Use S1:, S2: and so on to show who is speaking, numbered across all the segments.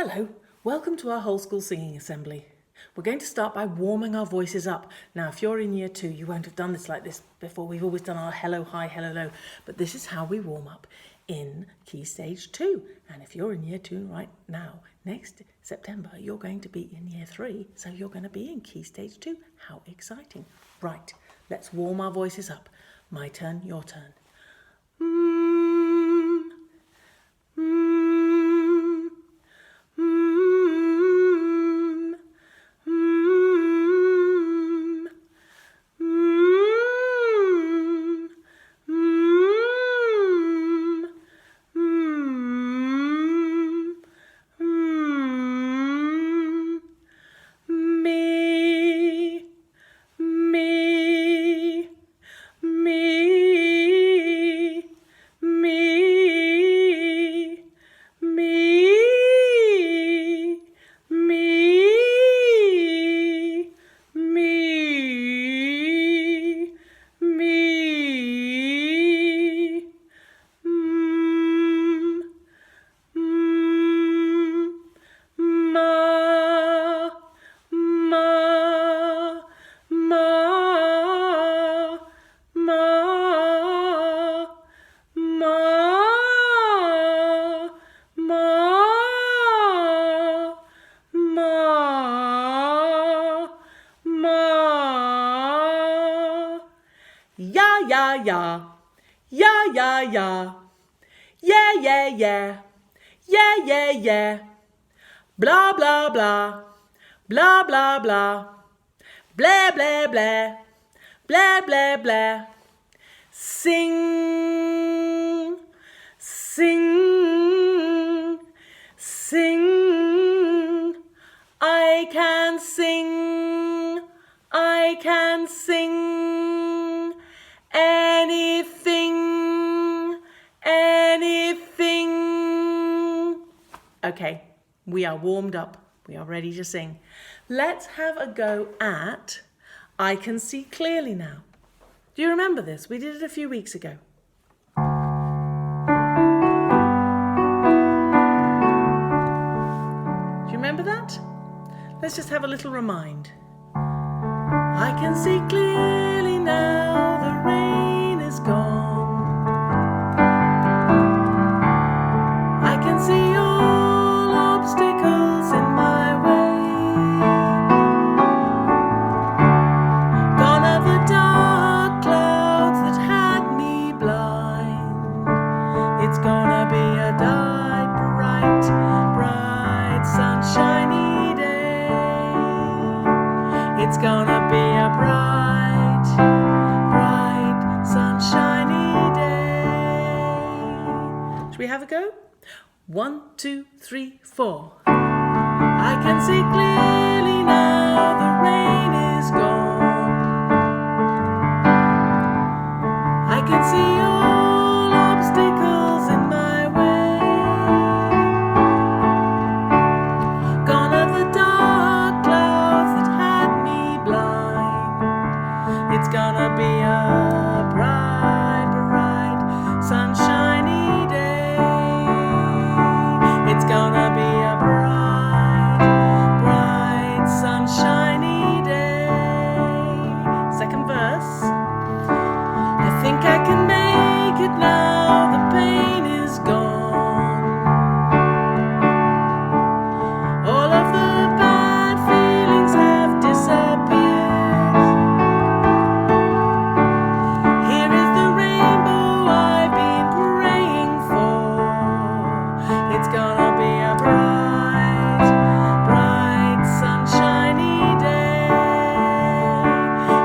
S1: Hello, welcome to our whole school singing assembly. We're going to start by warming our voices up. Now, if you're in year 2, you won't have done this like this before. We've always done our hello, hi, hello, low. But this is how we warm up in Key Stage 2. And if you're in year 2 right now, next September, you're going to be in year 3. So you're going to be in Key Stage 2. How exciting. Right, let's warm our voices up. My turn, your turn. Ya, ya, ya. Ya, ya, ya. Yeah, yeah, yeah. Yeah, yeah, yeah. Blah, blah, blah. Blah, blah, blah. Blah, blah, blah. Blah, blah, blah. Sing. Sing. Sing. I can sing. I can sing. Anything, anything. Okay, we are warmed up. We are ready to sing. Let's have a go at I Can See Clearly Now. Do you remember this? We did it a few weeks ago. Do you remember that? Let's just have a little remind. I can see clearly now, the rain is gone. I can see all obstacles in my way. Gone are the dark clouds that had me blind. It's gonna be a bright, bright, sunshiny day. It's gonna be a bright, bright, sunshiny day. Should we have a go? 1, 2, 3, 4. I can see clearly now, the rain is gone. I can see all obstacles in my way. Gone are the dark clouds that had me blind. It's gonna be a bright, bright, sunshiny day. It's gonna be a bright, bright, sunshiny day. Second verse. I think I can make it now, the pain is gone. All of the bad feelings have disappeared. Here is the rainbow I've been praying for. It's gonna be a bright, bright, sunshiny day.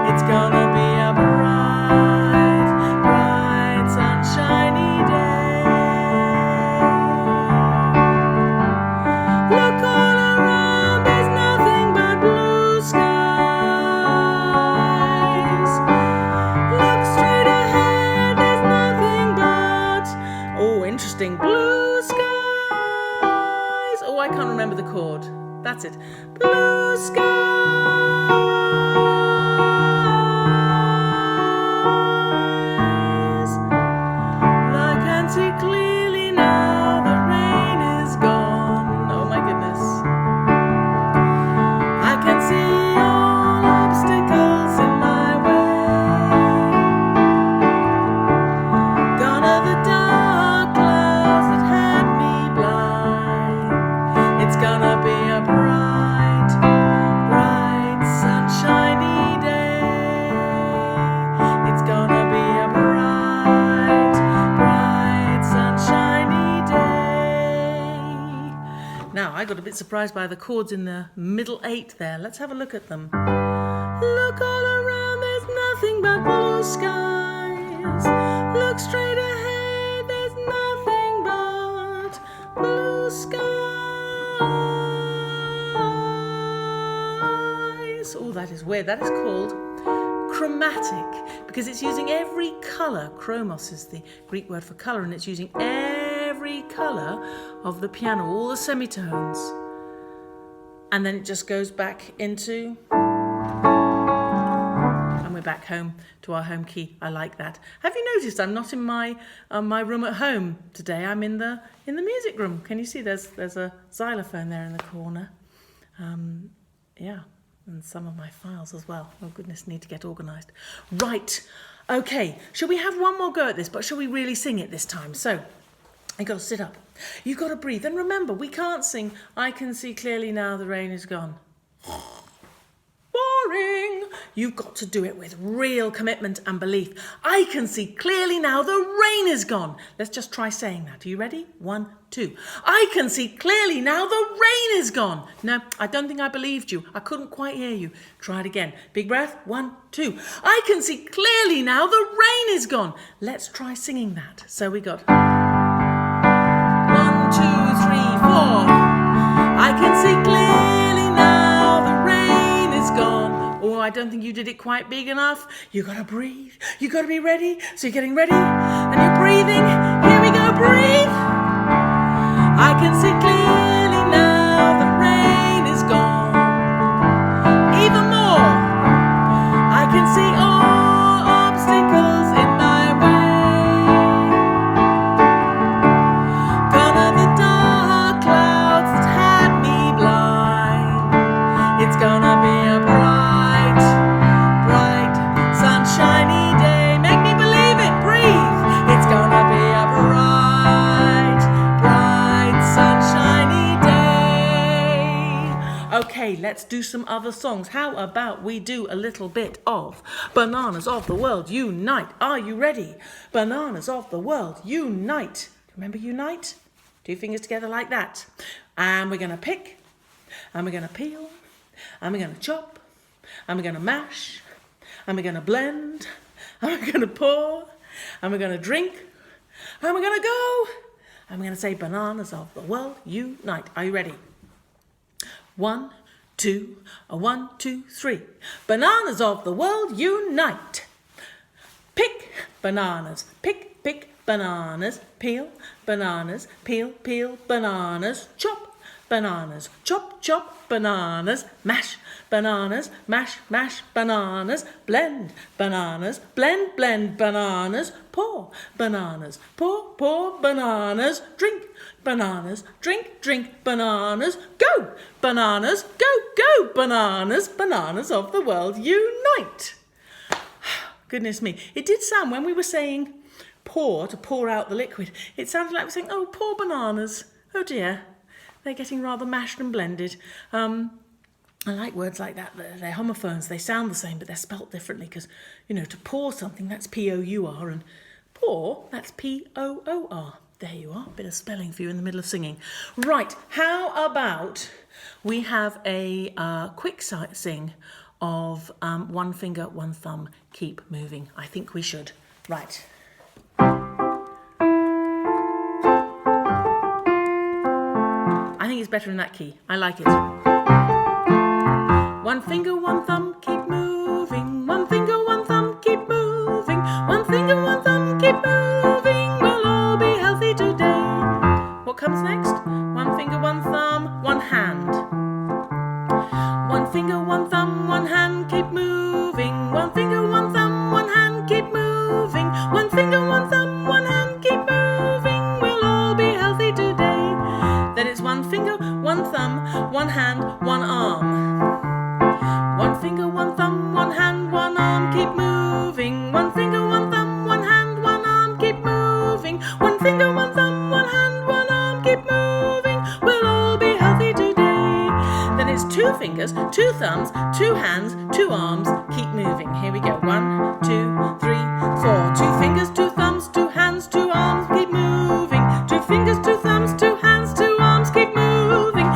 S1: It's gonna be a bright, bright, sunshiny day. Look all around, there's nothing but blue skies. Look straight ahead, there's nothing but, oh, interesting, blue skies. Oh, I can't remember the chord. That's it. Blue skies. I can see clearly now, the rain is gone. Oh my goodness. Now, I got a bit surprised by the chords in the middle 8 there. Let's have a look at them. Look all around, there's nothing but blue skies. Look straight ahead, there's nothing but blue skies. Oh, that is weird. That is called chromatic because it's using every colour. Chromos is the Greek word for colour, and it's using every colour of the piano, all the semitones. And then it just goes back into... and we're back home to our home key. I like that. Have you noticed I'm not in my room at home today? I'm in the music room. Can you see there's a xylophone there in the corner? Yeah. And some of my files as well. Oh goodness, need to get organised. Right, okay, shall we have one more go at this, but shall we really sing it this time? So, you've got to sit up, you've got to breathe, and remember, we can't sing, I can see clearly now the rain is gone. Boring! You've got to do it with real commitment and belief. I can see clearly now the rain is gone. Let's just try saying that. Are you ready? 1, 2. I can see clearly now the rain is gone. No, I don't think I believed you. I couldn't quite hear you. Try it again. Big breath. 1, 2. I can see clearly now the rain is gone. Let's try singing that. So we got 1, 2, 3, 4. I can see clearly now the rain is gone. Oh, I don't think you did it quite big enough. You got to breathe. You got to be ready. So you're getting ready and you're breathing. Here we go. Breathe. I can see clearly now the rain is gone. Even more. I can see all obstacles in my way. Gone are the dark clouds that had me blind. It's gonna be a bright, bright, sunshiny day. Make me believe it. Breathe. It's gonna be a bright, bright, sunshiny day. Okay, let's do some other songs. How about we do a little bit of Bananas of the World Unite? Are you ready? Bananas of the World Unite. Remember unite? 2 fingers together like that. And we're going to pick, and we're going to peel, and we're going to chop, and we're going to mash, and we're going to blend, and we're going to pour, and we're going to drink, and we're going to go, and we're going to say bananas of the world unite. Are you ready? 1, 2, 1, 2, 3. Bananas of the world unite. Pick bananas, pick, pick bananas, peel bananas, peel, peel bananas, chop bananas, chop, chop bananas, mash bananas, mash, mash bananas, blend bananas, blend, blend bananas, pour bananas, pour, pour bananas, drink bananas, drink, drink bananas, go bananas, go, go bananas, bananas of the world unite. Goodness me, it did sound when we were saying pour, to pour out the liquid, it sounded like we were saying, oh, poor bananas, oh dear. They're getting rather mashed and blended. I like words like that. They're homophones. They sound the same, but they're spelt differently because, you know, to pour something, that's P-O-U-R, and pour, that's P-O-O-R. There you are. Bit of spelling for you in the middle of singing. Right, how about we have a quick sing of one finger, one thumb, keep moving. I think we should. Right. I think it's better in that key. I like it. One finger, one thumb, keep moving. One finger, one thumb, keep moving. One finger, one thumb, keep moving. We'll all be healthy today. What comes next? One finger, one thumb, one hand. One finger, one thumb, one hand, keep moving. One finger, one thumb, one hand, keep moving. One finger, one thumb, one hand, keep moving. We'll all be healthy today. Then it's one finger, one thumb, one hand, one arm. One finger, one thumb, one hand, one arm, keep moving. One finger, one thumb, one hand, one arm, keep moving. One finger, one thumb, one hand, one arm, keep moving. We'll all be healthy today. Then it's 2 fingers, 2 thumbs, 2 hands, 2 arms, keep moving. Here we go. 1, 2, 3, 4. 2 fingers, 2 thumbs, 2 hands, 2 arms, keep moving. 2 fingers, 2 thumbs, 2 hands, 2 arms, keep moving.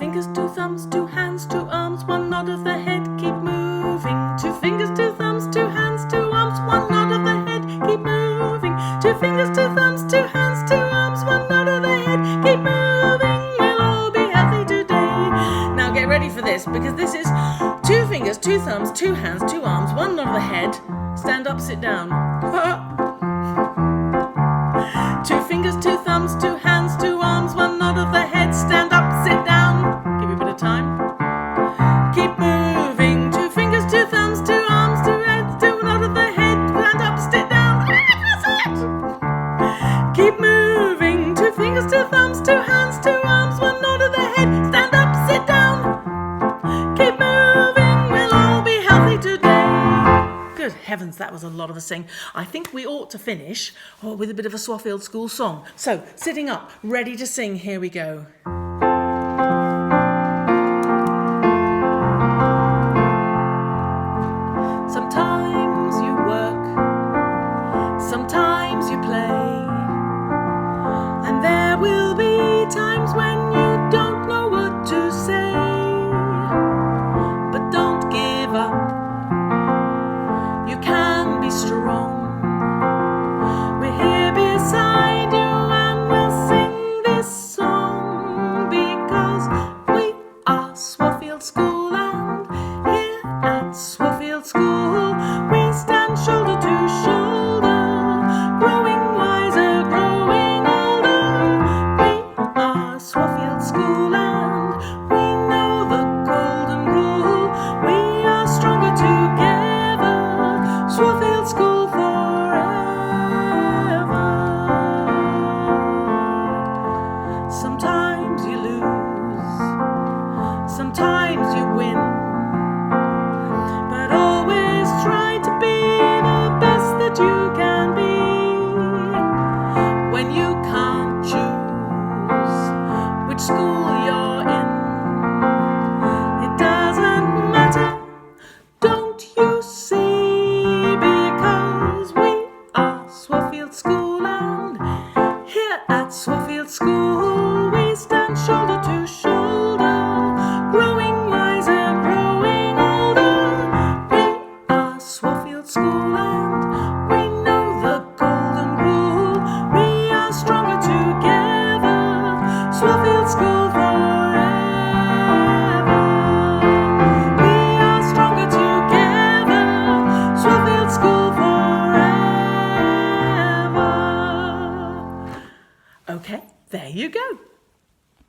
S1: fingers, two thumbs, two hands, two arms, one nod of the head, keep moving. Two fingers, two thumbs, two hands, two arms, one nod of the head, keep moving. Two fingers, two thumbs, two hands, two arms, one nod of the head, keep moving. We'll all be healthy today. Now get ready for this, because this is two fingers, two thumbs, two hands, two arms, one nod of the head. Stand up, sit down. Two fingers, two thumbs, two hands, two arms, one nod of the head. Stand up, sit down. Give you a bit of time. Keep moving. Two fingers, two thumbs, two arms, two heads, two nod of the head. Stand up, sit down. That's it. Keep moving. Two fingers, two thumbs, two hands, two arms, one nod of the head. Stand up, sit down. Keep moving. We'll all be healthy today. Good heavens, that was a lot of a sing. I think we ought to finish with a bit of a Swaffield School song. So, sitting up, ready to sing, here we go. Sometimes you work, sometimes you play, and there will be times when you don't know what to say. But don't give up. You can be strong. We're here beside you and we'll sing this song because we are Swaffield School, and here at Swaffield School we stand shoulder to shoulder, growing wiser, growing older. We are Swaffield School and we know the golden rule. We are stronger together. Swaffield School forever. Sometimes you lose, sometimes you win, but always try to be the best that you can be. When you can't choose which school you're in, it doesn't matter, don't you see? Because we are Swaffield School, and here at Swaffield School